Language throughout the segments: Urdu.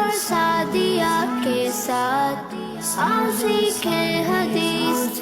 اور سعدیہ کے ساتھ آؤ سیکھیں حدیث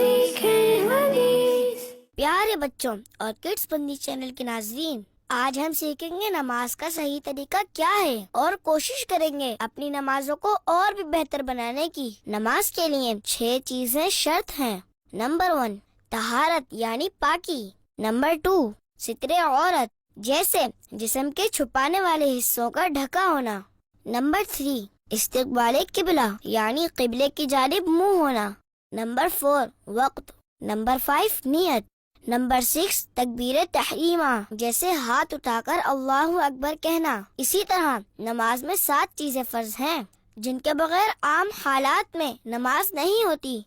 پیارے بچوں اور کڈس بندی چینل کے ناظرین، آج ہم سیکھیں گے نماز کا صحیح طریقہ کیا ہے اور کوشش کریں گے اپنی نمازوں کو اور بھی بہتر بنانے کی۔ نماز کے لیے 6 چیزیں شرط ہیں۔ نمبر 1، طہارت یعنی پاکی۔ نمبر 2، ستر عورت جیسے جسم کے چھپانے والے حصوں کا ڈھکا ہونا۔ نمبر 3، استقبال قبلہ یعنی قبلے کی جانب منہ ہونا۔ نمبر 4، وقت۔ نمبر 5، نیت۔ نمبر 6، تکبیر تحریمہ جیسے ہاتھ اٹھا کر اللہ اکبر کہنا۔ اسی طرح نماز میں 7 چیزیں فرض ہیں جن کے بغیر عام حالات میں نماز نہیں ہوتی۔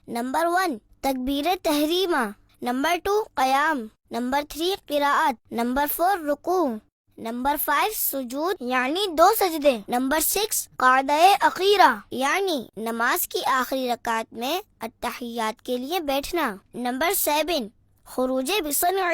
نمبر 1، تکبیر تحریمہ۔ نمبر 2، قیام۔ نمبر 3، قراءت۔ نمبر 4، رکوع۔ نمبر 5، سجود یعنی 2 سجدے۔ نمبر 6، قعدہ اخیرہ یعنی نماز کی آخری رکعت میں التحیات کے لیے بیٹھنا۔ نمبر 7، خروج بصنعہ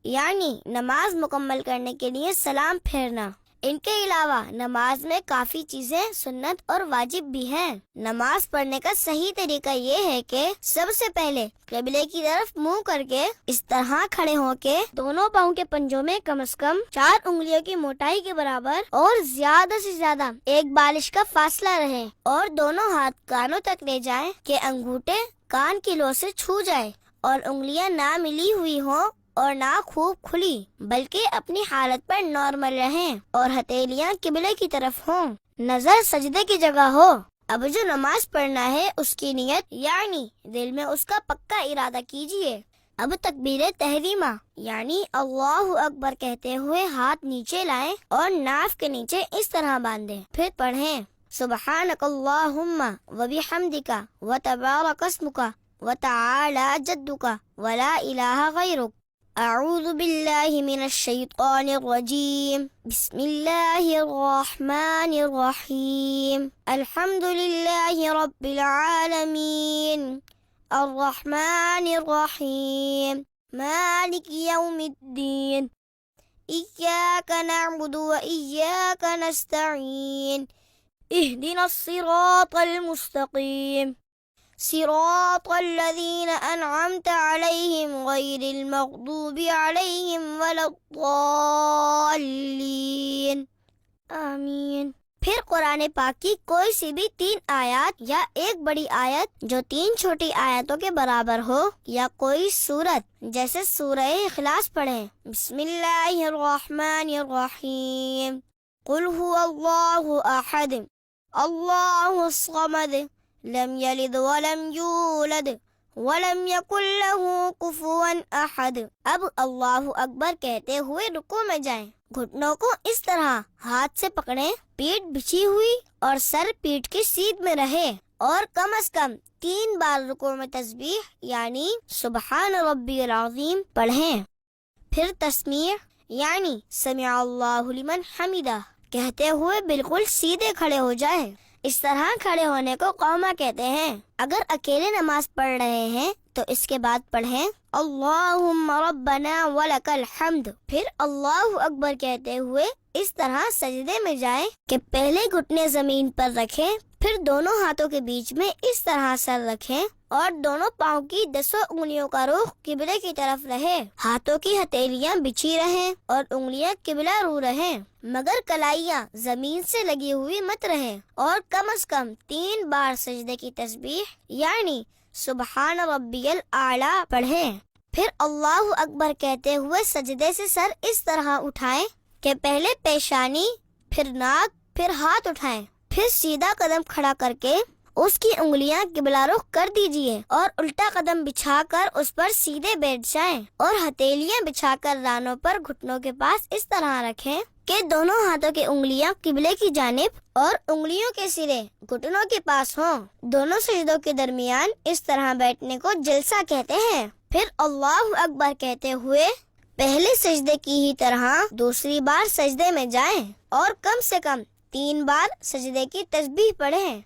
یعنی نماز مکمل کرنے کے لیے سلام پھیرنا۔ ان کے علاوہ نماز میں کافی چیزیں سنت اور واجب بھی ہیں۔ نماز پڑھنے کا صحیح طریقہ یہ ہے کہ سب سے پہلے قبلے کی طرف منہ کر کے اس طرح کھڑے ہو کے دونوں پاؤں کے پنجوں میں کم از کم 4 انگلیوں کی موٹائی کے برابر اور زیادہ سے زیادہ 1 بالش کا فاصلہ رہے، اور دونوں ہاتھ کانوں تک لے جائیں کہ انگوٹھے کان کی لو سے چھو جائے، اور انگلیاں نہ ملی ہوئی ہوں اور نہ خوب کھلی بلکہ اپنی حالت پر نارمل رہیں، اور ہتھیلیاں قبلے کی طرف ہوں، نظر سجدے کی جگہ ہو۔ اب جو نماز پڑھنا ہے اس کی نیت یعنی دل میں اس کا پکا ارادہ کیجئے۔ اب تکبیر تحریمہ یعنی اللہ اکبر کہتے ہوئے ہاتھ نیچے لائیں اور ناف کے نیچے اس طرح باندھیں، پھر پڑھیں سبحانک اللہم وبحمدک وتبارک اسمک وتعالی جدک ولا الہ غیرک۔ اعوذ باللہ من الشیطان الرجیم، بسم اللہ الرحمن الرحیم، الحمد للہ رب العالمین، الرحمن الرحیم، مالک یوم الدین، ایاک نعبد و ایاک نستعین، اہدنا الصراط المستقیم، صراط الذین انعمت علیہم غیر المغضوب علیہم ولا الضالین، آمین۔ پھر قرآن پاک کی کوئی سی بھی 3 آیات یا ایک بڑی آیت جو 3 چھوٹی آیتوں کے برابر ہو، یا کوئی سورت جیسے سورہ اخلاص پڑھیں۔ بسم اللہ الرحمن الرحیم، قل هو اللہ احد اللہ الصمد لم یلد ولم یولد ولم یکن له کفوا احد۔ اب اللہ اکبر کہتے ہوئے رکوع میں جائیں، گھٹنوں کو اس طرح ہاتھ سے پکڑیں، پیٹھ بچھی ہوئی اور سر پیٹھ کی سیدھ میں رہے، اور کم از کم 3 بار رکوع میں تسبیح یعنی سبحان ربی العظیم پڑھیں۔ پھر تسمیع یعنی سمع اللہ لمن حمدہ کہتے ہوئے بالکل سیدھے کھڑے ہو جائیں۔ اس طرح کھڑے ہونے کو قوما کہتے ہیں۔ اگر اکیلے نماز پڑھ رہے ہیں تو اس کے بعد پڑھیں اللہم ربنا ولک الحمد، پھر اللہ اکبر کہتے ہوئے اس طرح سجدے میں جائیں کہ پہلے گھٹنے زمین پر رکھیں، پھر دونوں ہاتھوں کے بیچ میں اس طرح سر رکھیں، اور دونوں پاؤں کی 10 انگلیوں کا رخ قبلے کی طرف رہے، ہاتھوں کی ہتھیلیاں بچھی رہیں اور انگلیاں قبلہ رو رہیں، مگر کلائیاں زمین سے لگی ہوئی مت رہیں، اور کم از کم 3 بار سجدے کی تسبیح یعنی سبحان ربی الاعلی پڑھیں۔ پھر اللہ اکبر کہتے ہوئے سجدے سے سر اس طرح اٹھائیں کہ پہلے پیشانی، پھر ناک، پھر ہاتھ اٹھائیں، پھر سیدھا قدم کھڑا کر کے اس کی انگلیاں قبلہ رخ کر دیجئے، اور الٹا قدم بچھا کر اس پر سیدھے بیٹھ جائیں، اور ہتھیلیاں بچھا کر رانوں پر گھٹنوں کے پاس اس طرح رکھیں کہ دونوں ہاتھوں کی انگلیاں قبلے کی جانب اور انگلیوں کے سرے گھٹنوں کے پاس ہوں۔ دونوں سجدوں کے درمیان اس طرح بیٹھنے کو جلسہ کہتے ہیں۔ پھر اللہ اکبر کہتے ہوئے پہلے سجدے کی ہی طرح دوسری بار سجدے میں جائیں، اور کم سے کم 3 بار سجدے کی تسبیح پڑھیں۔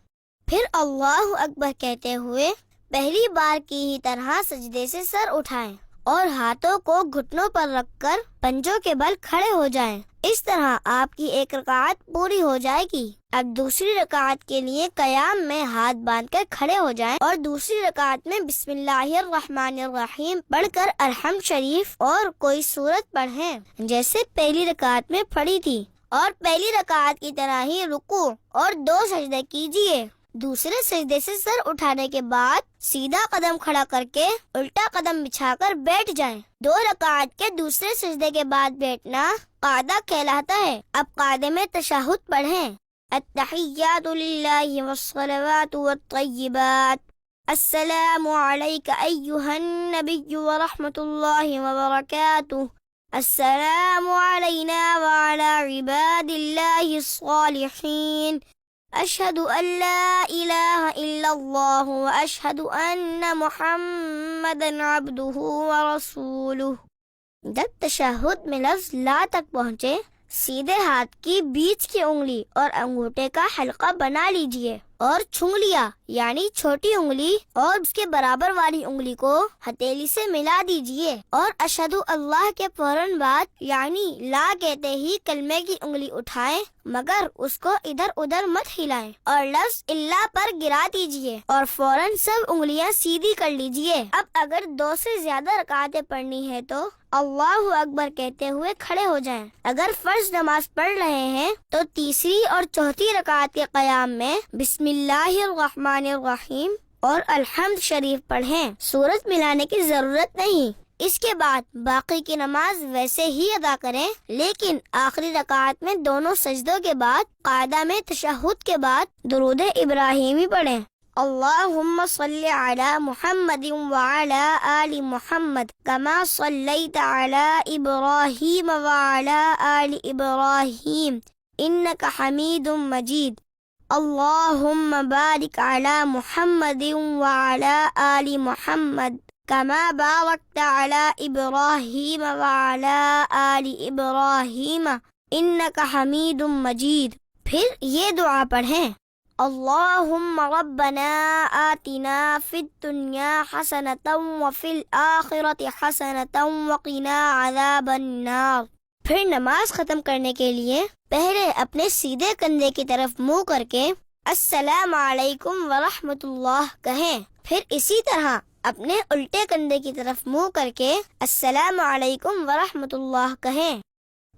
پھر اللہ اکبر کہتے ہوئے پہلی بار کی ہی طرح سجدے سے سر اٹھائیں اور ہاتھوں کو گھٹنوں پر رکھ کر پنجوں کے بل کھڑے ہو جائیں۔ اس طرح آپ کی ایک رکعت پوری ہو جائے گی۔ اب دوسری رکعت کے لیے قیام میں ہاتھ باندھ کر کھڑے ہو جائیں اور دوسری رکعت میں بسم اللہ الرحمن الرحیم پڑھ کر الحمد شریف اور کوئی سورت پڑھیں جیسے پہلی رکعت میں پڑھی تھی، اور پہلی رکعت کی طرح ہی رکوع اور 2 سجدے کیجیے۔ دوسرے سجدے سے سر اٹھانے کے بعد سیدھا قدم کھڑا کر کے الٹا قدم بچھا کر بیٹھ جائیں۔ 2 رکعت کے دوسرے سجدے کے بعد بیٹھنا قاعدہ کہلاتا ہے۔ اب قاعدے میں تشہد پڑھیں۔ التحیات للہ والصلوات والطیبات، السلام علیک ایہا النبی ورحمۃ اللہ وبرکاتہ، السلام علینا وعلی عباد اللہ الصالحین، اشہد ان لا الہ الا اللہ واشہد ان محمدا عبدہ ورسولہ۔ جب تشہد میں لفظ لا تک پہنچے، سیدھے ہاتھ کی بیچ کی انگلی اور انگوٹھے کا حلقہ بنا لیجئے اور چھنگلیاں یعنی چھوٹی انگلی اور اس کے برابر والی انگلی کو ہتھیلی سے ملا دیجئے، اور اشہد اللہ کے فوراً بعد یعنی لا کہتے ہی کلمے کی انگلی اٹھائیں، مگر اس کو ادھر ادھر مت ہلائیں، اور لفظ اللہ پر گرا دیجئے اور فوراً سب انگلیاں سیدھی کر لیجئے۔ اب اگر 2 سے زیادہ رکعتیں پڑھنی ہے تو اللہ اکبر کہتے ہوئے کھڑے ہو جائیں۔ اگر فرض نماز پڑھ رہے ہیں تو تیسری اور چوتھی رکعت کے قیام میں بسم اللہ الرحمن الرحیم اور الحمد شریف پڑھیں، سورت ملانے کی ضرورت نہیں۔ اس کے بعد باقی کی نماز ویسے ہی ادا کریں، لیکن آخری رکعت میں دونوں سجدوں کے بعد قاعدہ میں تشہد کے بعد درود ابراہیمی پڑھیں۔ اللہم صلی علی محمد وعلی آل محمد کما صلیت علی ابراہیم وعلی آل ابراہیم انک حمید مجید، اللہم بارک علی محمد وعلی آل محمد کما بارکت علی ابراہیم وعلی آل ابراہیم انک حمید مجید۔ پھر یہ دعا پڑھیں، اللہم ربنا آتنا فی الدنیا حسنۃ وفی الآخرۃ حسنۃ وقنا عذاب النار۔ پھر نماز ختم کرنے کے لیے پہلے اپنے سیدھے کندھے کی طرف منہ کر کے السلام علیکم ورحمۃ اللہ کہیں، پھر اسی طرح اپنے الٹے کندھے کی طرف منہ کر کے السلام علیکم ورحمۃ اللہ کہیں۔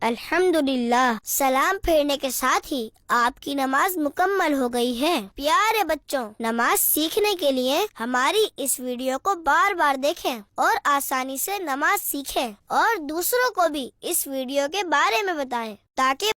الحمدللہ، سلام پھیرنے کے ساتھ ہی آپ کی نماز مکمل ہو گئی ہے۔ پیارے بچوں، نماز سیکھنے کے لیے ہماری اس ویڈیو کو بار بار دیکھیں اور آسانی سے نماز سیکھیں، اور دوسروں کو بھی اس ویڈیو کے بارے میں بتائیں تاکہ